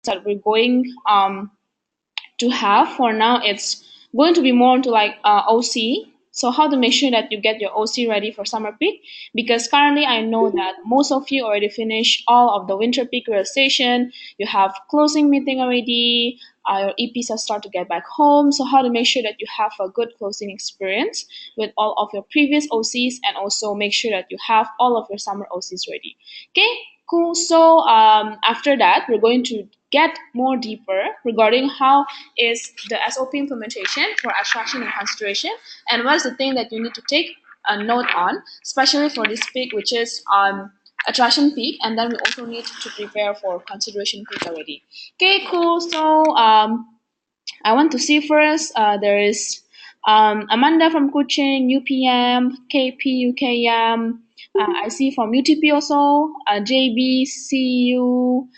that we're going to have for now, it's going to be more into like OC. So how to make sure that you get your OC ready for summer peak? Because currently I know that most of you already finished all of the winter peak realization. You have closing meeting already. Your EPs have started to get back home. So how to make sure that you have a good closing experience with all of your previous OCs, and also make sure that you have all of your summer OCs ready. Okay, cool. So after that, we're going to get more deeper regarding how is the SOP implementation for attraction and consideration, and what's the thing that you need to take a note on, especially for this peak, which is attraction peak, and then we also need to prepare for consideration peak already. Okay, cool. So I want to see first. There is Amanda from Kuching, UPM, KP, UKM. I see from UTP also, JB, CU,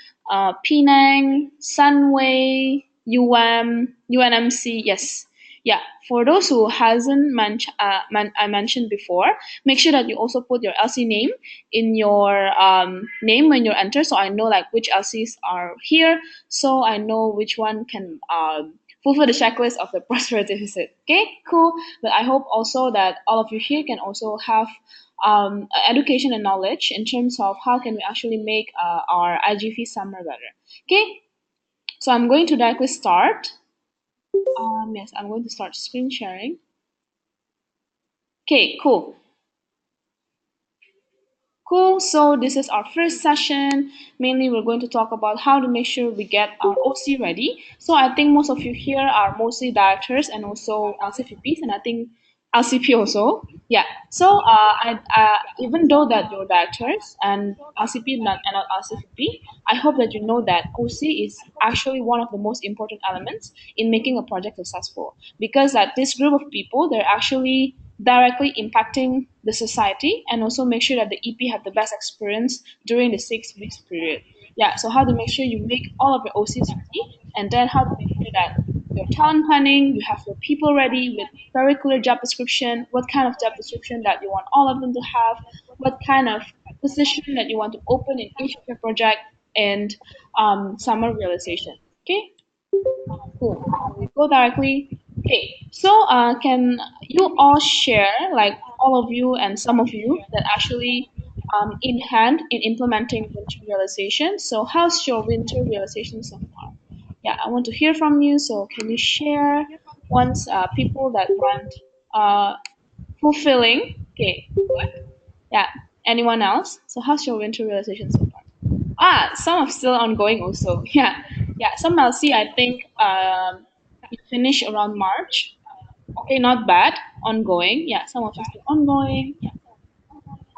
Penang, Sunway, UNMC. Yes, yeah. For those who hasn't I mentioned before, make sure that you also put your LC name in your name when you enter, so I know like which LCs are here, so I know which one can fulfill the checklist of the prosperity visit. Okay, cool. But I hope also that all of you here can also have education and knowledge in terms of how can we actually make our IGV summer better. Okay, so I'm going to directly start. Yes, I'm going to start screen sharing. Okay, cool. Cool. So this is our first session. Mainly, we're going to talk about how to make sure we get our OC ready. So I think most of you here are mostly directors and also LCPPs, and I think LCP also. Yeah. So even though that you're directors and LCP and not LCPP, I hope that you know that OC is actually one of the most important elements in making a project successful, because that this group of people, they're actually directly impacting the society, and also make sure that the EP have the best experience during the 6 weeks period. Yeah, so how to make sure you make all of your OCs ready, and then how to make sure that your talent planning, you have your people ready with very clear job description, what kind of job description that you want all of them to have, what kind of position that you want to open in each of your project, and summer realization. Okay, cool. We go directly. Okay, so can you all share, like all of you and some of you that actually in hand in implementing winter realization? So how's your winter realization so far? Yeah, I want to hear from you. So can you share once people that want fulfilling? Okay, good. Yeah. Anyone else? So how's your winter realization so far? Some are still ongoing also. Yeah, yeah. Some LC I think it finished around March. Okay, not bad. Ongoing. Yeah, some of it still ongoing. Yeah.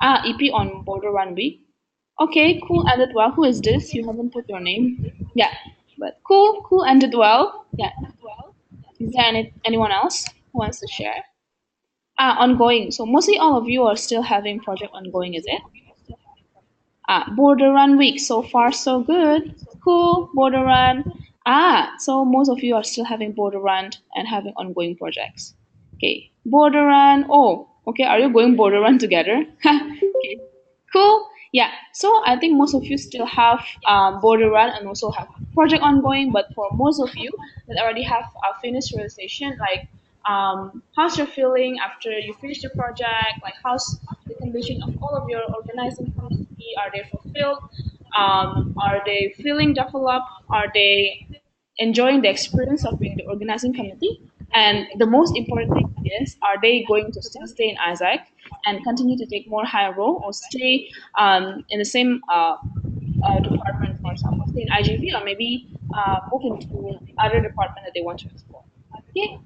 EP on border 1 week. Okay, cool. Ended well. Who is this? You haven't put your name. Yeah, but cool, cool. Ended well. Yeah. Is there anyone else who wants to share? Ongoing. So mostly all of you are still having project ongoing, is it? Border run week. So far, so good. Cool. Border run. So most of you are still having border run and having ongoing projects. Okay. Border run. Oh, okay. Are you going border run together? Okay. Cool. Yeah. So I think most of you still have border run and also have project ongoing. But for most of you that already have a finished realization, like how's your feeling after you finish the project? Like how's the condition of all of your organizing community? Are they fulfilled? Are they feeling developed? Are they enjoying the experience of being the organizing committee? And the most important thing is, are they going to still stay in Isaac and continue to take more higher role, or stay in the same department, for example, stay in IGV, or maybe move into other department that they want to explore? Okay,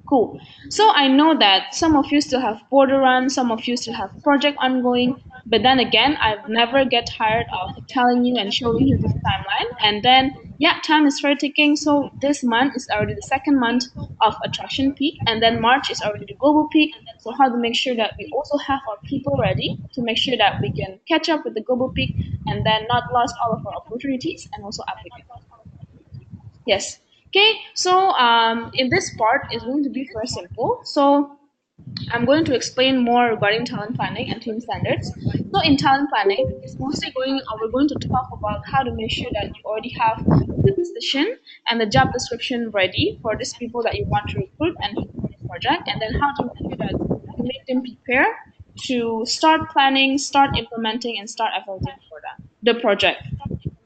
cool. So I know that some of you still have border run, some of you still have project ongoing, but then again, I've never get tired of telling you and showing you this timeline. And then, yeah, time is very ticking. So this month is already the second month of attraction peak, and then March is already the global peak. So how to make sure that we also have our people ready to make sure that we can catch up with the global peak and then not lost all of our opportunities and also applicants. Yes. Okay. So in this part, it's going to be very simple. So I'm going to explain more regarding talent planning and team standards. So in talent planning, it's mostly we're going to talk about how to make sure that you already have the position and the job description ready for these people that you want to recruit and for this project, and then how to make sure that you make them prepare to start planning, start implementing, and start evaluating for the project.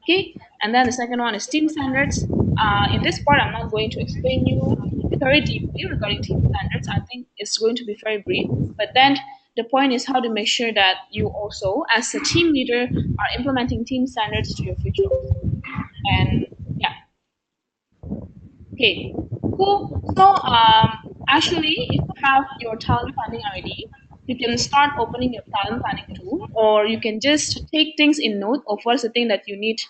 Okay, and then the second one is team standards. In this part, I'm not going to explain you very deeply regarding team standards. I think it's going to be very brief. But then the point is how to make sure that you also, as a team leader, are implementing team standards to your future. And yeah, okay, cool. So actually, if you have your talent planning already, you can start opening your talent planning tool, or you can just take things in note of what's the thing that you need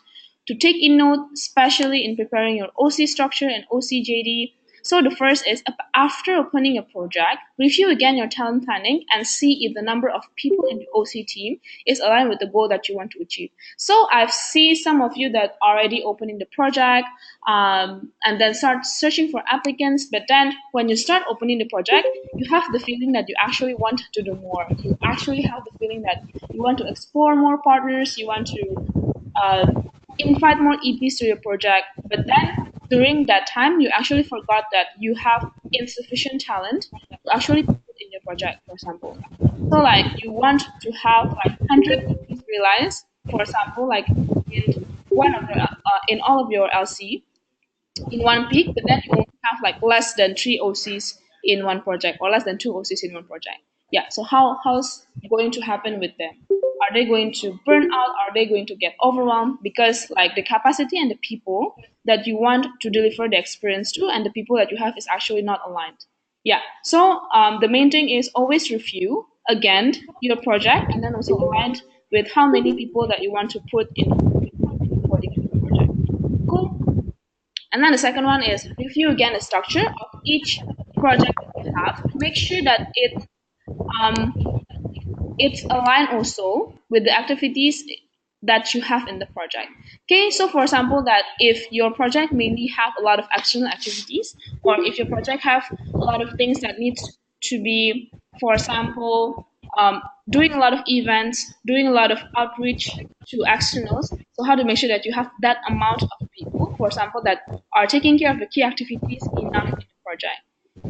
to take in note, especially in preparing your OC structure and OCJD. So the first is after opening a project, review again your talent planning and see if the number of people in the OC team is aligned with the goal that you want to achieve. So I've seen some of you that already opening the project and then start searching for applicants. But then when you start opening the project, you have the feeling that you actually want to do more. You actually have the feeling that you want to explore more partners. You want to uh, invite more EPs to your project. But then during that time, you actually forgot that you have insufficient talent to actually put in your project, for example. So like you want to have like 100 EPs realized, for example, like in in all of your LC in one peak, but then you only have like less than three OCs in one project or less than two OCs in one project. Yeah. So how's going to happen with them? Are they going to burn out? Are they going to get overwhelmed? Because like the capacity and the people that you want to deliver the experience to and the people that you have is actually not aligned. Yeah. So the main thing is always review again your project and then also aligned with how many people that you want to put in for the project. Cool. And then the second one is review again the structure of each project that you have. Make sure that um, it's aligned also with the activities that you have in the project. Okay, so for example, that if your project mainly have a lot of external activities, or if your project have a lot of things that needs to be, for example, doing a lot of events, doing a lot of outreach to externals. So how to make sure that you have that amount of people, for example, that are taking care of the key activities enough in the project.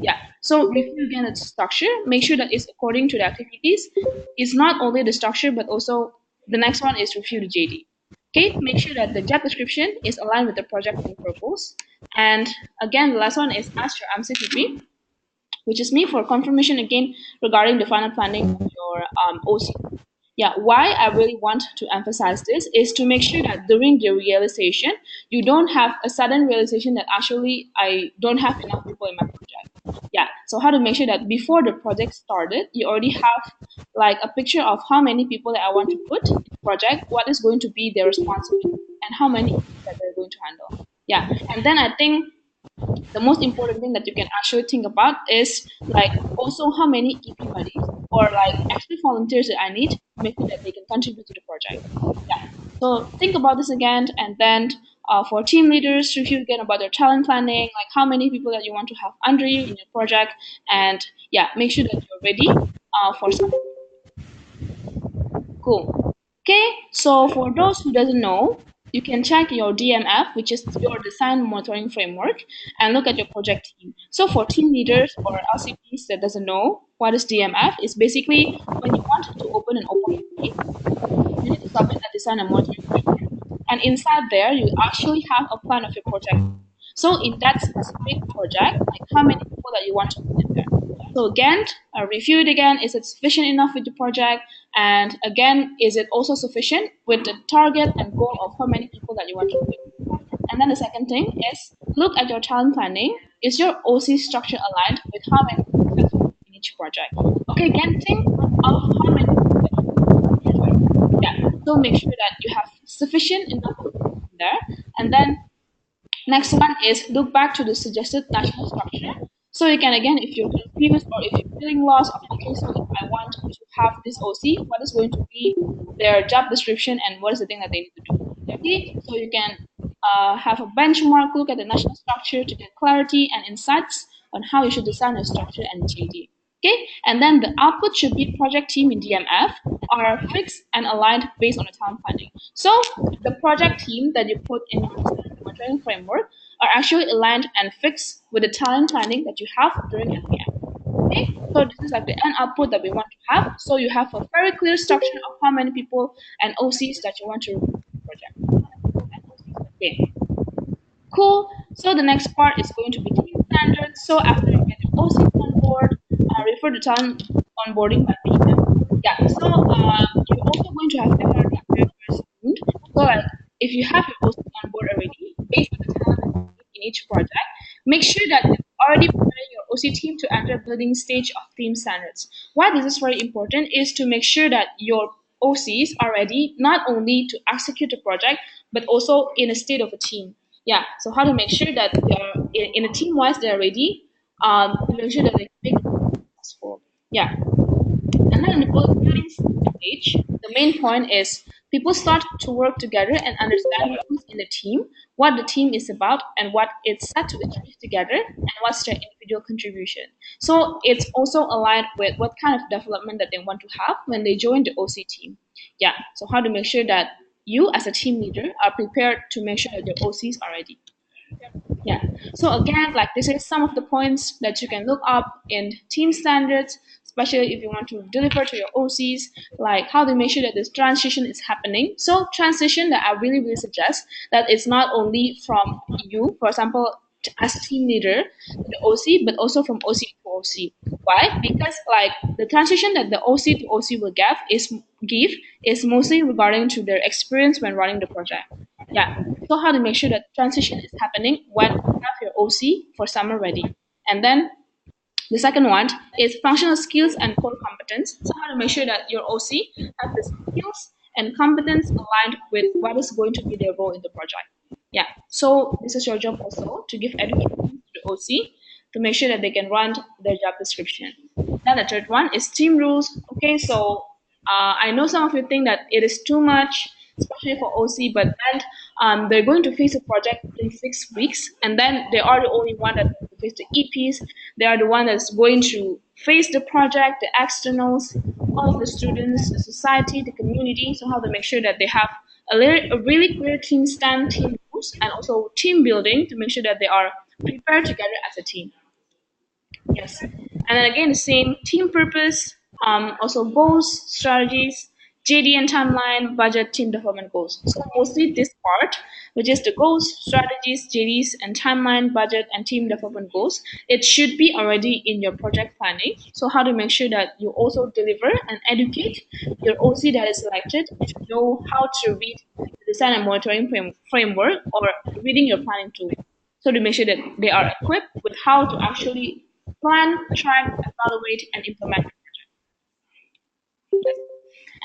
Yeah. So review again its structure. Make sure that it's according to the activities. It's not only the structure, but also the next one is review the JD. Okay. Make sure that the job description is aligned with the project and purpose. And again, the last one is ask your MCPP, which is me for confirmation again regarding the final planning of your OC. Yeah, why I really want to emphasize this is to make sure that during the realization, you don't have a sudden realization that actually I don't have enough people in my project. Yeah, so how to make sure that before the project started, you already have like a picture of how many people that I want to put in the project, what is going to be their responsibility, and how many that they're going to handle. Yeah, and then I think the most important thing that you can actually think about is like also how many EP buddies or like actually volunteers that I need to make sure that they can contribute to the project. Yeah. So think about this again, and then for team leaders, review again about their talent planning, like how many people that you want to have under you in your project, and yeah, make sure that you're ready for something cool. Okay, so for those who doesn't know, you can check your DMF, which is your design monitoring framework, and look at your project team. So for team leaders or LCPs that doesn't know what is DMF, it's basically when you want to open an opportunity, you need to submit a design and monitoring framework. And inside there, you actually have a plan of your project. So in that specific project, like how many people that you want to put in there. So again, review it again. Is it sufficient enough with the project? And again, is it also sufficient with the target and goal of how many people that you want to put? And then the second thing is look at your talent planning. Is your OC structure aligned with how many people in each project? Okay, again, think of how many people. Yeah. So make sure that you have sufficient enough people in there. And then next one is look back to the suggested national structure. So you can again, if you're confused or if you're feeling lost, okay, so if I want to have this OC, what is going to be their job description and what is the thing that they need to do? Okay, so you can have a benchmark, look at the national structure to get clarity and insights on how you should design your structure and JD. Okay, and then the output should be project team in DMF are fixed and aligned based on the time planning. So the project team that you put in your monitoring framework are actually aligned and fixed with the time planning that you have during NPM. Okay, so this is like the end output that we want to have. So you have a very clear structure of how many people and OCs that you want to project. Okay, cool. So the next part is going to be team standards. So after you get your OCs on board, refer to time onboarding by PM. Yeah. So you're also going to have FRD very soon. So like if you have your OCs on board already, based on the talent in each project, make sure that you've already prepared your OC team to enter building stage of team standards. Why this is very important is to make sure that your OCs are ready not only to execute the project but also in a state of a team. Yeah. So how to make sure that they're in a team wise they're ready, to make sure that they can make the project successful. Yeah. And then in the building stage, the main point is people start to work together and understand who's in the team, what the team is about, and what it's set to achieve together, and what's their individual contribution. So it's also aligned with what kind of development that they want to have when they join the OC team. Yeah. So how to make sure that you as a team leader are prepared to make sure that your OCs are ready. Yeah. So again, like this is some of the points that you can look up in team standards, especially if you want to deliver to your OCs, like how to make sure that this transition is happening. So transition that I really, really suggest that it's not only from you, for example, as a team leader to the OC, but also from OC to OC. Why? Because like the transition that the OC to OC will give is mostly regarding to their experience when running the project. Yeah. So how to make sure that transition is happening when you have your OC for summer ready. And then the second one is functional skills and core competence. So how to make sure that your OC has the skills and competence aligned with what is going to be their role in the project. Yeah. So this is your job also to give education to the OC to make sure that they can run their job description. Then the third one is team rules. Okay, so I know some of you think that it is too much, especially for OC, but then they're going to face a project in 6 weeks, and then they are the only one that will face the EPs. They are the one that's going to face the project, the externals, all of the students, the society, the community. So how to make sure that they have a really clear team stand, team rules, and also team building to make sure that they are prepared together as a team. Yes. And then again, the same team purpose, also goals, strategies, JD and timeline, budget, team development goals. So mostly this part, which is the goals, strategies, JDs, and timeline, budget, and team development goals, it should be already in your project planning. So how to make sure that you also deliver and educate your OC that is selected to know how to read the design and monitoring framework or reading your planning tool. So to make sure that they are equipped with how to actually plan, track, evaluate, and implement the project.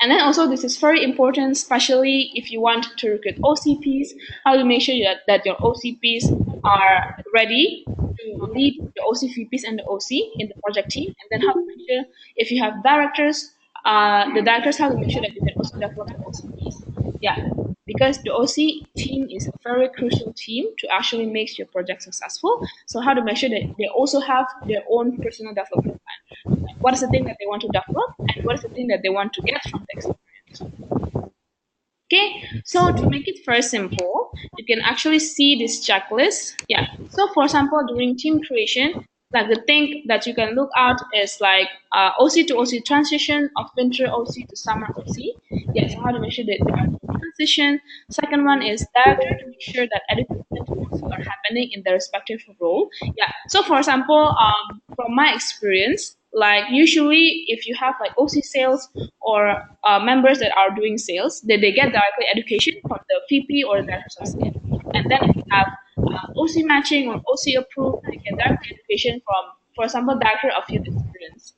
And then also this is very important, especially if you want to recruit OCPs, how to make sure that your OCPs are ready to lead the OCVPs and the OC in the project team, and then how to make sure if you have directors, the directors have to make sure that you can also develop the OCPs. Yeah, because the OC team is a very crucial team to actually make your project successful. So how to make sure that they also have their own personal development plan. Like what is the thing that they want to develop and what is the thing that they want to get from the experience. Okay, so to make it very simple, you can actually see this checklist. Yeah, so for example, during team creation, like the thing that you can look at is like OC to OC transition of winter OC to summer OC. Yeah, so how to make sure that there are transition. Second one is director to make sure that education are happening in their respective role. Yeah, so for example, from my experience, like usually if you have like OC sales or members that are doing sales, they get directly education from the VP or the director of sales. And then if you have OC matching or OC approved, they get direct education from, for example, director of youth experience,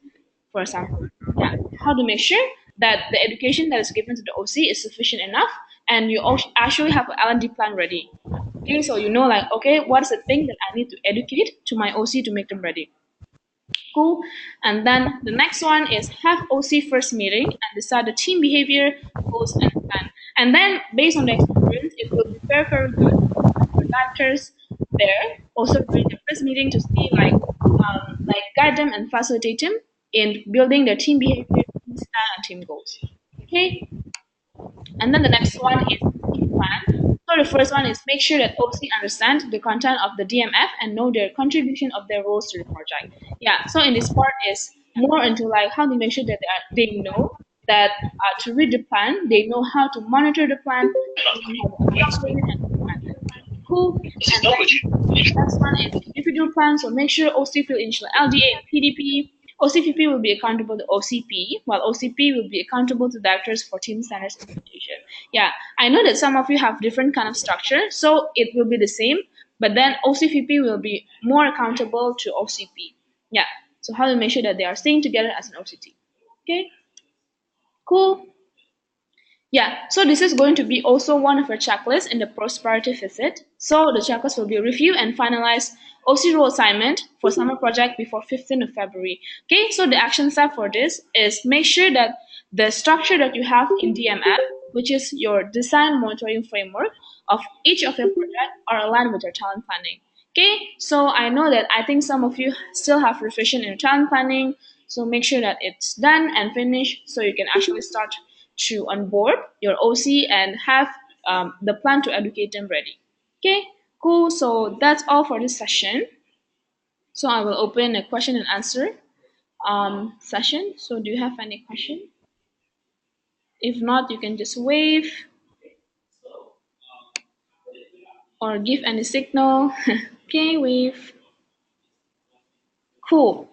for example. Yeah, how to make sure that the education that is given to the OC is sufficient enough and you actually have an L&D plan ready. Okay, so you know like, okay, what is the thing that I need to educate to my OC to make them ready? Cool. And then the next one is have OC first meeting and decide the team behavior, goals, and plan. And then based on the experience, it will be very, very good for directors there also during the first meeting to see like guide them and facilitate them in building their team behavior, team style, and team goals. Okay, and then the next one is team plan. So the first one is make sure that OC understands the content of the DMF and know their contribution of their roles to the project. Yeah, so in this part is more into like how to make sure that they know that to read the plan, they know how to monitor the plan, they know how to evaluate it and implement it. Cool. And then the next one is individual plan. So make sure OC will ensure LDA and PDP. OCPP will be accountable to OCP, while OCP will be accountable to directors for team standards implementation. Yeah, I know that some of you have different kind of structure, so it will be the same, but then OCPP will be more accountable to OCP. Yeah, so how to make sure that they are staying together as an OCT. Okay, cool. Yeah, so this is going to be also one of our checklists in the prosperity visit. So the checklist will be review and finalize OC role assignment for summer project before 15th of February. Okay, so the action step for this is make sure that the structure that you have in DMF, which is your design monitoring framework of each of your project, are aligned with your talent planning. Okay, so I know that I think some of you still have revision in talent planning, so make sure that it's done and finished so you can actually start to onboard your OC and have the plan to educate them ready. Okay, cool. So that's all for this session. So I will open a question and answer session. So do you have any question? If not, you can just wave or give any signal. Okay, wave. Cool.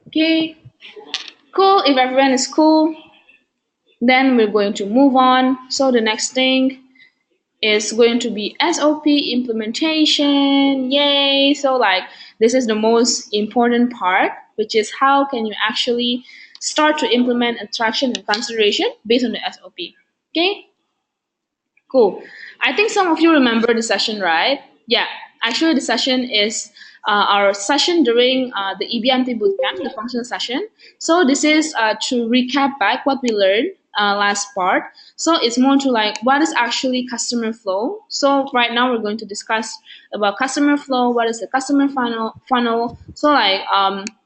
Okay, cool. If everyone is cool, then we're going to move on. So the next thing is going to be SOP implementation. Yay! So like this is the most important part, which is how can you actually start to implement attraction and consideration based on the SOP. Okay? Cool. I think some of you remember the session, right? Yeah. Actually, the session is our session during the EBMT bootcamp, the functional session. So this is to recap back what we learned last part. So it's more to like what is actually customer flow. So right now we're going to discuss about customer flow. What is the customer funnel? So like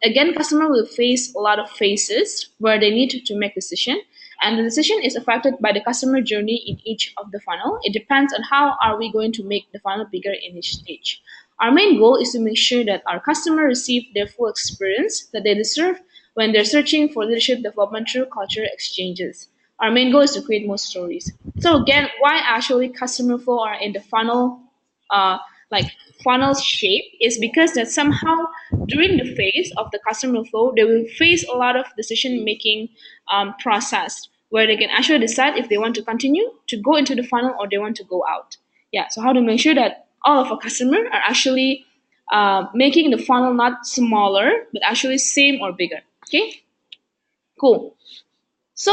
again, customer will face a lot of phases where they need to make decision, and the decision is affected by the customer journey in each of the funnel. It depends on how are we going to make the funnel bigger in each stage. Our main goal is to make sure that our customer receive their full experience that they deserve when they're searching for leadership development through culture exchanges. Our main goal is to create more stories. So again, why actually customer flow are in the funnel uh, like funnel shape is because that somehow during the phase of the customer flow, they will face a lot of decision making process where they can actually decide if they want to continue to go into the funnel or they want to go out. Yeah, so how to make sure that all of our customers are actually making the funnel not smaller but actually same or bigger. Okay, cool. So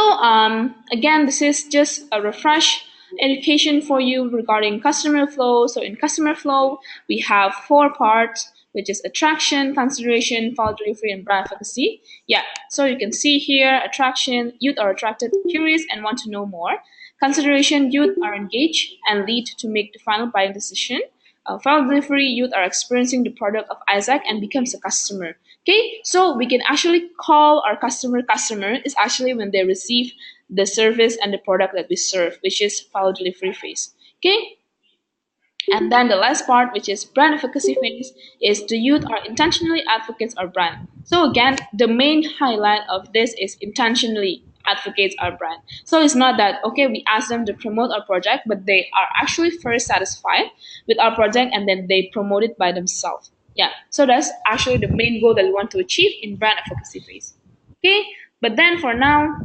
again, this is just a refresh education for you regarding customer flow. So in customer flow, we have four parts, which is attraction, consideration, follow delivery, and brand advocacy. Yeah, so you can see here, attraction, youth are attracted, curious, and want to know more. Consideration, youth are engaged and lead to make the final buying decision. Follow delivery, youth are experiencing the product of Isaac and becomes a customer. Okay, so we can actually call our customer is actually when they receive the service and the product that we serve, which is follow delivery phase. Okay, and then the last part, which is brand advocacy phase, is the youth are intentionally advocates our brand. So again, the main highlight of this is intentionally advocates our brand. So it's not that okay, we ask them to promote our project, but they are actually first satisfied with our project and then they promote it by themselves. Yeah. So that's actually the main goal that we want to achieve in brand advocacy phase. Okay. But then for now,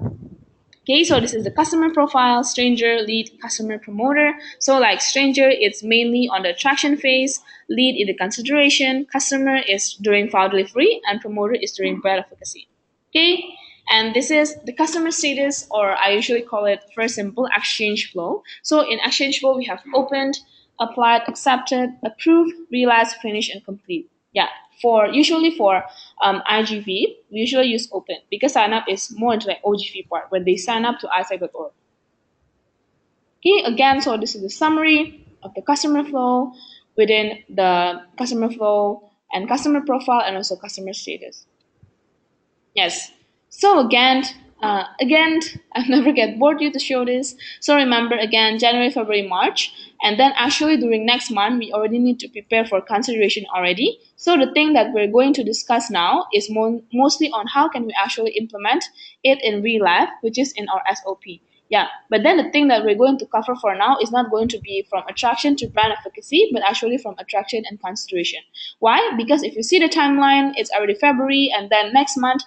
okay, so this is the customer profile, stranger, lead, customer, promoter. So like stranger, it's mainly on the attraction phase, lead in the consideration, customer is during file delivery, and promoter is during brand advocacy. Okay, and this is the customer status, or I usually call it first simple exchange flow. So in exchange flow, we have opened, applied, accepted, approved, realized, finish, and complete. Yeah, for usually for iGV, we usually use open because sign up is more into like OGV part when they sign up to isaac.org. Okay, again, so this is the summary of the customer flow. within the customer flow and customer profile and also customer status. Yes. So again, I'll never get bored you to show this. So remember again, January, February, March, and then actually during next month, we already need to prepare for consideration already. So the thing that we're going to discuss now is mostly on how can we actually implement it in real life, which is in our SOP. Yeah, but then the thing that we're going to cover for now is not going to be from attraction to brand efficacy, but actually from attraction and consideration. Why? Because if you see the timeline, it's already February, and then next month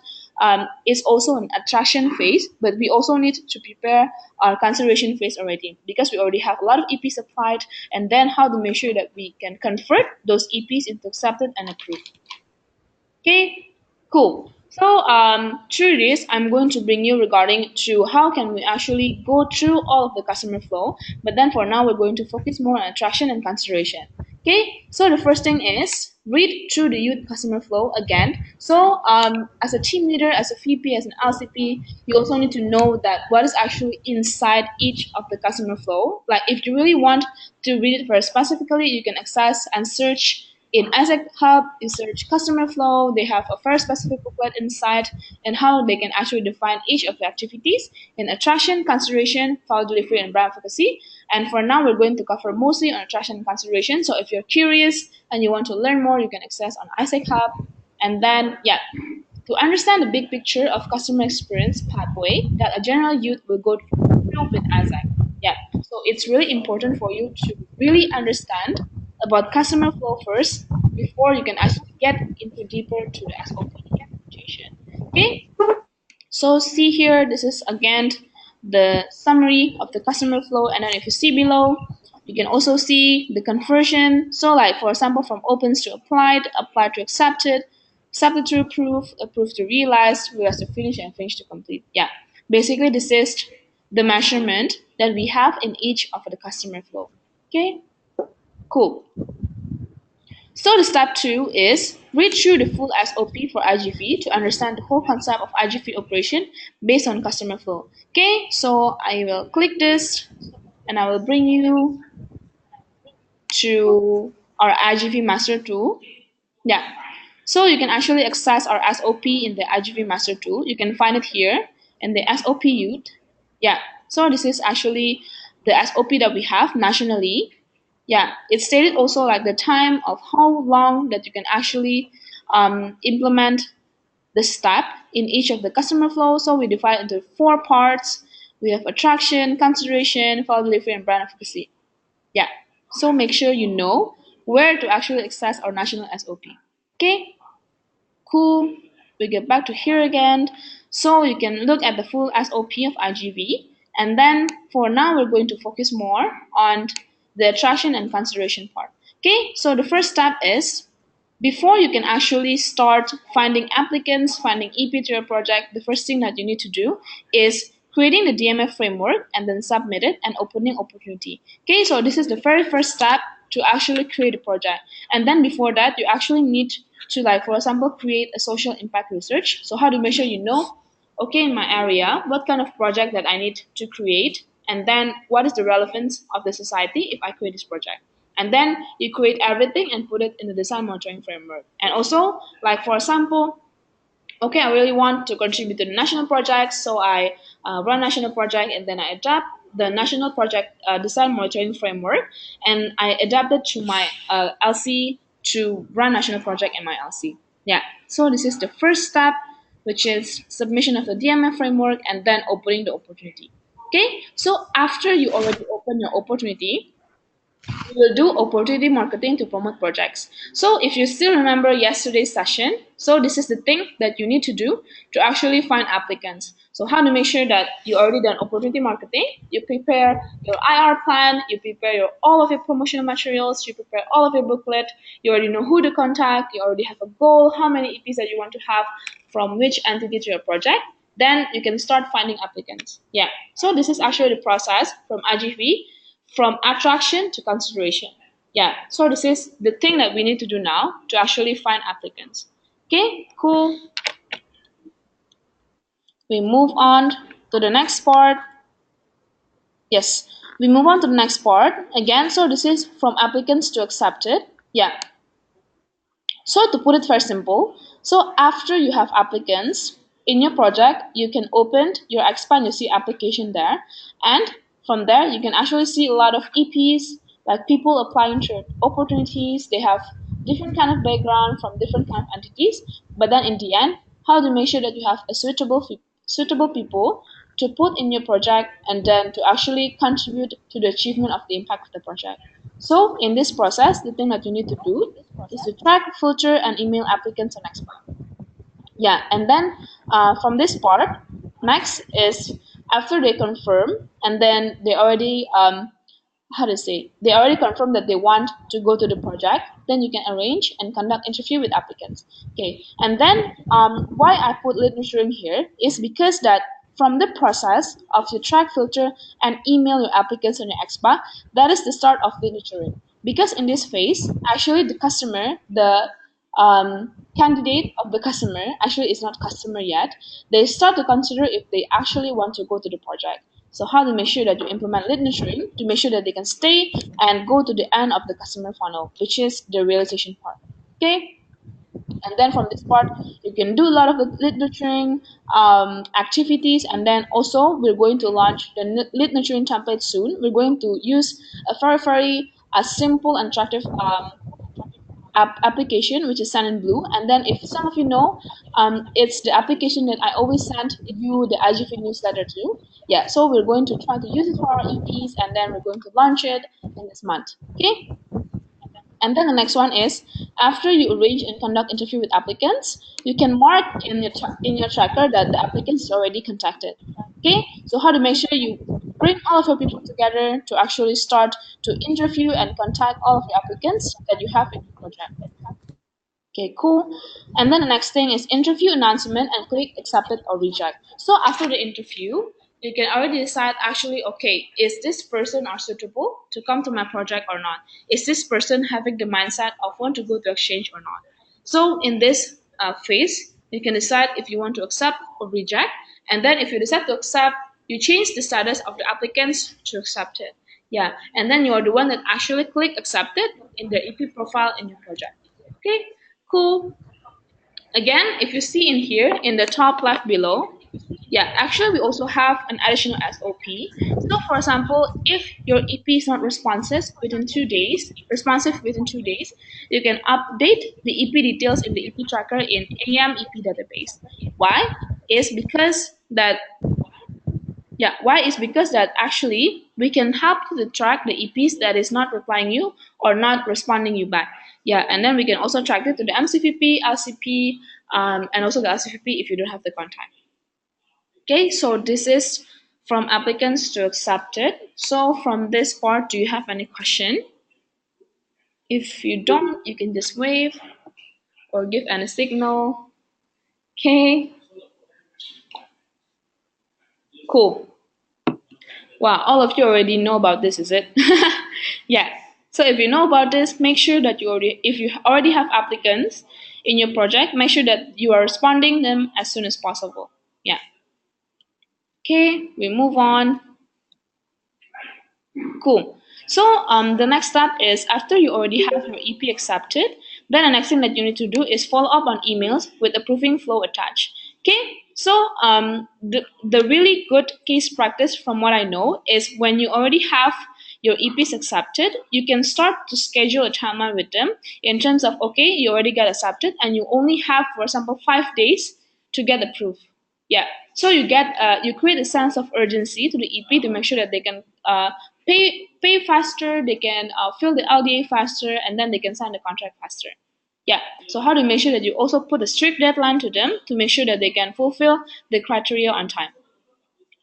is also an attraction phase, but we also need to prepare our consideration phase already because we already have a lot of EPs applied, and then how to make sure that we can convert those EPs into accepted and approved. Okay, cool. So through this, I'm going to bring you regarding to how can we actually go through all of the customer flow. But then for now, we're going to focus more on attraction and consideration. Okay, so the first thing is read through the youth customer flow again. So as a team leader, as a VP, as an LCP, you also need to know that what is actually inside each of the customer flow. Like if you really want to read it very specifically, you can access and search in Isaac Hub, you search customer flow, they have a very specific booklet inside and how they can actually define each of the activities in attraction, consideration, value delivery, and brand advocacy. And for now, we're going to cover mostly on attraction and consideration. So if you're curious and you want to learn more, you can access on Isaac Hub. And then, yeah, to understand the big picture of customer experience pathway that a general youth will go through with Isaac. Yeah, so it's really important for you to really understand about customer flow first before you can actually get into deeper to the SOP implementation. Okay, so see here, this is again the summary of the customer flow, and then if you see below, you can also see the conversion. So like for example, from opens to applied, applied to accepted, accepted to approve, approved to realized, realized to finish, and finish to complete. Yeah, basically this is the measurement that we have in each of the customer flow. Okay, cool. So the step two is read through the full SOP for iGV to understand the whole concept of iGV operation based on customer flow. Okay, so I will click this and I will bring you to our iGV master tool. Yeah, so you can actually access our SOP in the iGV master tool. You can find it here in the SOP youth. Yeah, so this is actually the SOP that we have nationally. Yeah, it stated also like the time of how long that you can actually implement the step in each of the customer flow. So we divide into four parts. We have attraction, consideration, value delivery, and brand efficacy. Yeah, so make sure you know where to actually access our national SOP. Okay, cool. We get back to here again. So you can look at the full SOP of iGV. And then for now, we're going to focus more on the attraction and consideration part. Okay, so the first step is before you can actually start finding applicants, finding EP to your project, the first thing that you need to do is creating the DMF framework and then submit it and opening opportunity. Okay, so this is the very first step to actually create a project. And then before that, you actually need to, like, for example, create a social impact research. So how to make sure you know, okay, in my area, what kind of project that I need to create, and then what is the relevance of the society if I create this project. And then you create everything and put it in the design monitoring framework. And also, like for example, okay, I really want to contribute to the national project, so I run national project and then I adapt the national project design monitoring framework and I adapt it to my LC to run national project in my LC. Yeah, so this is the first step, which is submission of the DMF framework and then opening the opportunity. Okay, so after you already open your opportunity, we will do opportunity marketing to promote projects. So if you still remember yesterday's session, so this is the thing that you need to do to actually find applicants. So how to make sure that you already done opportunity marketing, you prepare your IR plan, you prepare all of your promotional materials, you prepare all of your booklet, you already know who to contact, you already have a goal, how many EPs that you want to have from which entity to your project, then you can start finding applicants. Yeah. So this is actually the process from IGV from attraction to consideration. Yeah, so this is the thing that we need to do now to actually find applicants. Okay, cool. We move on to the next part. Yes. We move on to the next part. Again, so this is from applicants to accepted. Yeah. So to put it very simple, so after you have applicants in your project, you can open your expand you see application there, and from there you can actually see a lot of EPs, like people applying to opportunities. They have different kind of background from different kind of entities, but then in the end, how to make sure that you have a suitable people to put in your project and then to actually contribute to the achievement of the impact of the project. So in this process, the thing that you need to do is to track, filter, and email applicants on Expert. Yeah, and then from this part, next is after they confirm and then they already how to say they already confirmed that they want to go to the project, then you can arrange and conduct interview with applicants. Okay, and then why I put lead nurturing here is because that from the process of your track, filter, and email your applicants on your expa, that is the start of lead nurturing. Because in this phase actually the customer, the candidate of the customer actually is not customer yet, they start to consider if they actually want to go to the project. So how to make sure that you implement lead nurturing to make sure that they can stay and go to the end of the customer funnel, which is the realization part. Okay, and then from this part you can do a lot of the lead nurturing activities, and then also we're going to launch the lead nurturing template soon. We're going to use a very simple and attractive application which is Sun in Blue. And then if some of you know, it's the application that I always send you the iGV newsletter to. Yeah, so we're going to try to use it for our EPs, and then we're going to launch it in this month. Okay, and then the next one is after you arrange and conduct interview with applicants, you can mark in your in your tracker that the applicants is already contacted. Okay, so how to make sure you bring all of your people together to actually start to interview and contact all of the applicants that you have in your project. Okay, cool. And then the next thing is interview announcement and click accepted or reject. So after the interview, you can already decide actually, okay, is this person are suitable to come to my project or not? Is this person having the mindset of want to go to exchange or not? So in this phase, you can decide if you want to accept or reject. And then if you decide to accept, you change the status of the applicants to accepted. Yeah, and then you are the one that actually click accepted in the EP profile in your project. Okay, cool. Again, if you see in here in the top left below, yeah, actually we also have an additional SOP. So for example, if your EP is not responsive within 2 days, you can update the EP details in the EP tracker in AM EP database. Why? Is because that yeah, why is because that actually we can help to track the EPs that is not replying you or not responding you back. Yeah, and then we can also track it to the MCVP, LCP, and also the LCVP if you don't have the contact. Okay, so this is from applicants to accepted. So from this part, do you have any question? If you don't, you can just wave or give any signal. Okay, cool. Wow, all of you already know about this, is it? Yeah. So if you know about this, make sure that if you already have applicants in your project, make sure that you are responding them as soon as possible. Yeah. Okay, we move on. Cool. So the next step is after you already have your EP accepted, then the next thing that you need to do is follow up on emails with approving flow attached. Okay. So the really good case practice from what I know is when you already have your EPs accepted, you can start to schedule a timeline with them in terms of okay, you already got accepted and you only have, for example, 5 days to get approved. Yeah. So you create a sense of urgency to the EP to make sure that they can pay faster, they can fill the LDA faster, and then they can sign the contract faster. Yeah. So how to make sure that you also put a strict deadline to them to make sure that they can fulfill the criteria on time.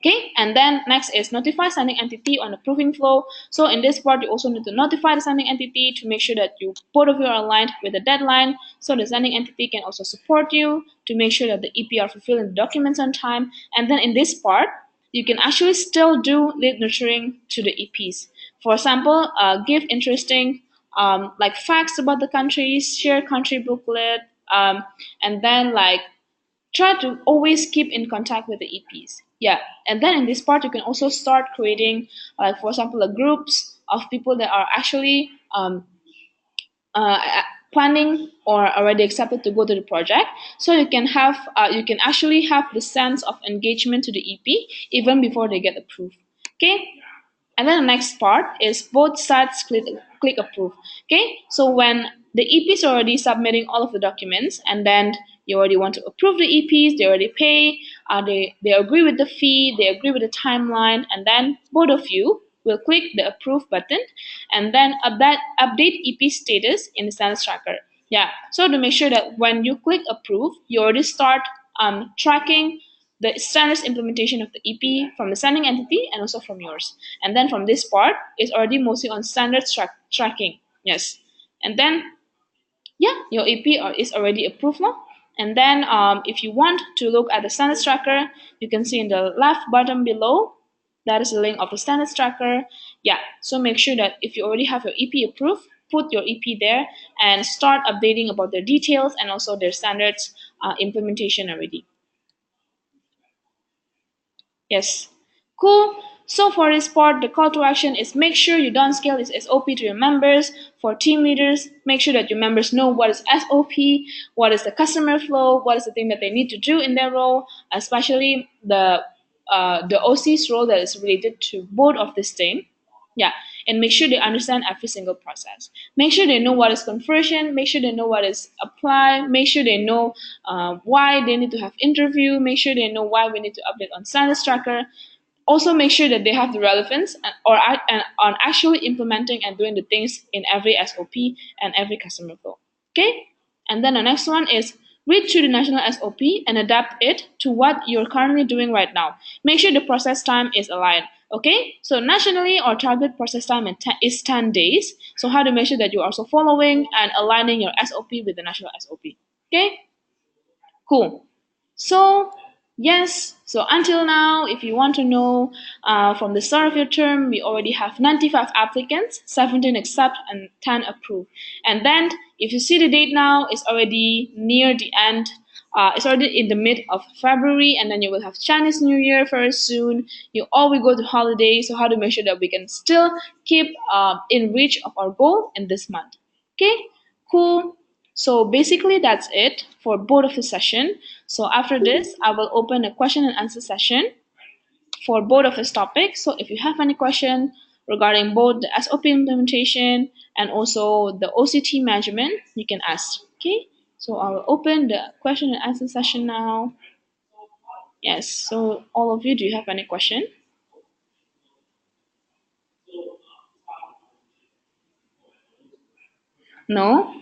Okay, and then next is notify sending entity on approving flow. So in this part, you also need to notify the sending entity to make sure that you both of you are aligned with the deadline. So the sending entity can also support you to make sure that the EP are fulfilling the documents on time. And then in this part, you can actually still do lead nurturing to the EPs. For example, give interesting like facts about the countries, share country booklet, and then like try to always keep in contact with the EPs. Yeah, and then in this part, you can also start creating, like for example, groups of people that are actually planning or already accepted to go to the project. So you can actually have the sense of engagement to the EP even before they get approved. Okay, and then the next part is both sides click approve. Okay, so when the EP is already submitting all of the documents, and then you already want to approve the EPs, they already pay, they agree with the fee, they agree with the timeline, and then both of you will click the approve button and then update EP status in the status tracker. Yeah, so to make sure that when you click approve, you already start tracking the standards implementation of the EP from the sending entity and also from yours. And then from this part, it's already mostly on standards tracking. Yes. And then, yeah, your EP is already approved now. And then if you want to look at the standards tracker, you can see in the left bottom below, that is the link of the standards tracker. Yeah, so make sure that if you already have your EP approved, put your EP there and start updating about their details and also their standards implementation already. Yes. Cool. So for this part, the call to action is make sure you don't scale this SOP to your members. For team leaders, make sure that your members know what is SOP, what is the customer flow, what is the thing that they need to do in their role, especially the OC's role that is related to both of this thing. Yeah, and make sure they understand every single process. Make sure they know what is conversion. Make sure they know what is apply. Make sure they know why they need to have interview. Make sure they know why we need to update on status tracker. Also, make sure that they have the relevance and on actually implementing and doing the things in every SOP and every customer flow. Okay, and then the next one is read through the national SOP and adapt it to what you're currently doing right now. Make sure the process time is aligned. Okay, so nationally our target process time is 10 days. So how to make sure that you're also following and aligning your SOP with the national SOP. Okay, cool. So, yes, so until now, if you want to know, from the start of your term, we already have 95 applicants, 17 accept, and 10 approve. And then, if you see the date now, it's already near the end. It's already in the mid of February, and then you will have Chinese New Year very soon. You all will go to holiday, so how to make sure that we can still keep in reach of our goal in this month. Okay, cool. So basically that's it for both of the session. So after this, I will open a question and answer session for both of his topics. So if you have any question regarding both the SOP implementation and also the OCT measurement, you can ask. Okay. So I will open the question and answer session now. Yes. So all of you, do you have any question? No?